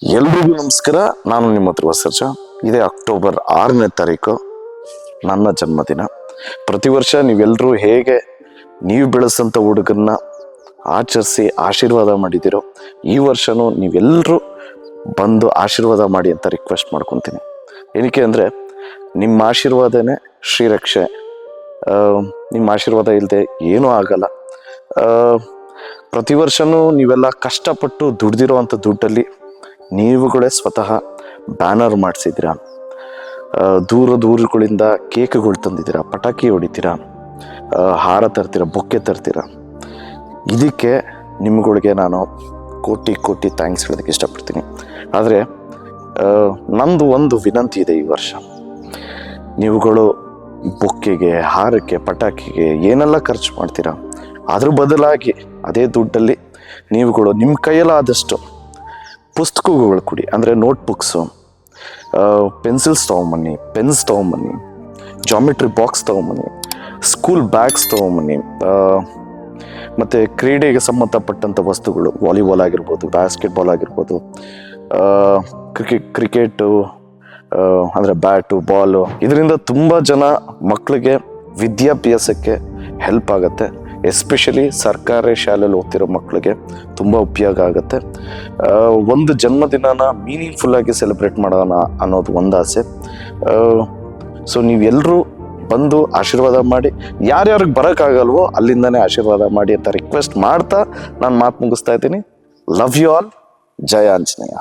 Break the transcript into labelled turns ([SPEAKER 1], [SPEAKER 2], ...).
[SPEAKER 1] ಎಲ್ರಿಗೂ ನಮಸ್ಕಾರ. ನಾನು ನಿಮ್ಮ ಹತ್ರ ಸರ್ಜ. ಇದೇ ಅಕ್ಟೋಬರ್ 6ನೇ ತಾರೀಕು ನನ್ನ ಜನ್ಮದಿನ. ಪ್ರತಿ ವರ್ಷ ನೀವೆಲ್ಲರೂ ಹೇಗೆ ನೀವು ಬೆಳೆಸಂಥ ಹುಡುಗನ್ನ ಆಚರಿಸಿ ಆಶೀರ್ವಾದ ಮಾಡಿದ್ದೀರೋ, ಈ ವರ್ಷನೂ ನೀವೆಲ್ಲರೂ ಬಂದು ಆಶೀರ್ವಾದ ಮಾಡಿ ಅಂತ ರಿಕ್ವೆಸ್ಟ್ ಮಾಡ್ಕೊತೀನಿ. ಏನಕ್ಕೆ ಅಂದರೆ ನಿಮ್ಮ ಆಶೀರ್ವಾದನೇ ಶ್ರೀರಕ್ಷೆ. ನಿಮ್ಮ ಆಶೀರ್ವಾದ ಇಲ್ಲದೆ ಏನೂ ಆಗಲ್ಲ. ಪ್ರತಿ ವರ್ಷವೂ ನೀವೆಲ್ಲ ಕಷ್ಟಪಟ್ಟು ದುಡ್ದಿರೋ ಅಂಥ ದುಡ್ಡಲ್ಲಿ ನೀವುಗಳೇ ಸ್ವತಃ ಬ್ಯಾನರ್ ಮಾಡಿಸಿದ್ದೀರಾ, ದೂರಗಳಿಂದ ಕೇಕ್ಗಳು ತಂದಿದ್ದೀರಾ, ಪಟಾಕಿ ಹೊಡಿತೀರಾ, ಹಾರ ತರ್ತೀರ, ಬೊಕ್ಕೆ ತರ್ತೀರ. ಇದಕ್ಕೆ ನಿಮ್ಗಳಿಗೆ ನಾನು ಕೋಟಿ ಕೋಟಿ ಥ್ಯಾಂಕ್ಸ್ ಹೇಳೋದಕ್ಕೆ ಇಷ್ಟಪಡ್ತೀನಿ. ಆದರೆ ನಂದು ಒಂದು ವಿನಂತಿ ಇದೆ. ಈ ವರ್ಷ ನೀವುಗಳು ಬೊಕ್ಕೆಗೆ, ಹಾರಕ್ಕೆ, ಪಟಾಕಿಗೆ ಏನೆಲ್ಲ ಖರ್ಚು ಮಾಡ್ತೀರಾ, ಅದ್ರ ಬದಲಾಗಿ ಅದೇ ದುಡ್ಡಲ್ಲಿ ನೀವುಗಳು ನಿಮ್ಮ ಕೈಯಲ್ಲಾದಷ್ಟು ಪುಸ್ತಕಗಳು ಕೊಡಿ. ಅಂದರೆ ನೋಟ್ಬುಕ್ಸು, ಪೆನ್ಸಿಲ್ಸ್ ತೊಗೊಂಬನ್ನಿ, ಪೆನ್ಸ್ ತೊಗೊಂಬನ್ನಿ, ಜಾಮಿಟ್ರಿ ಬಾಕ್ಸ್ ತೊಗೊಂಬನ್ನಿ, ಸ್ಕೂಲ್ ಬ್ಯಾಗ್ಸ್ ತೊಗೊಂಬನ್ನಿ, ಮತ್ತು ಕ್ರೀಡೆಗೆ ಸಂಬಂಧಪಟ್ಟಂಥ ವಸ್ತುಗಳು, ವಾಲಿಬಾಲ್ ಆಗಿರ್ಬೋದು, ಬಾಸ್ಕೆಟ್ಬಾಲ್ ಆಗಿರ್ಬೋದು, ಕ್ರಿಕೆಟು ಅಂದರೆ ಬ್ಯಾಟು, ಬಾಲು. ಇದರಿಂದ ತುಂಬ ಜನ ಮಕ್ಕಳಿಗೆ ವಿದ್ಯಾಭ್ಯಾಸಕ್ಕೆ ಹೆಲ್ಪ್ ಆಗುತ್ತೆ. ಎಸ್ಪೆಷಲಿ ಸರ್ಕಾರಿ ಶಾಲೆಯಲ್ಲಿ ಓದ್ತಿರೋ ಮಕ್ಕಳಿಗೆ ತುಂಬ ಉಪಯೋಗ ಆಗುತ್ತೆ. ಒಂದು ಜನ್ಮದಿನನ ಮೀನಿಂಗ್ಫುಲ್ಲಾಗಿ ಸೆಲೆಬ್ರೇಟ್ ಮಾಡೋಣ ಅನ್ನೋದು ಒಂದು ಆಸೆ. ಸೊ ನೀವೆಲ್ಲರೂ ಬಂದು ಆಶೀರ್ವಾದ ಮಾಡಿ, ಯಾರ್ಯಾರಿಗೆ ಬರೋಕ್ಕಾಗಲ್ವೋ ಅಲ್ಲಿಂದನೇ ಆಶೀರ್ವಾದ ಮಾಡಿ ಅಂತ ರಿಕ್ವೆಸ್ಟ್ ಮಾಡ್ತಾ ನಾನು ಮಾತು ಮುಗಿಸ್ತಾ ಇದ್ದೀನಿ. Love you all. ಜಯ ಆಂಜನೇಯ.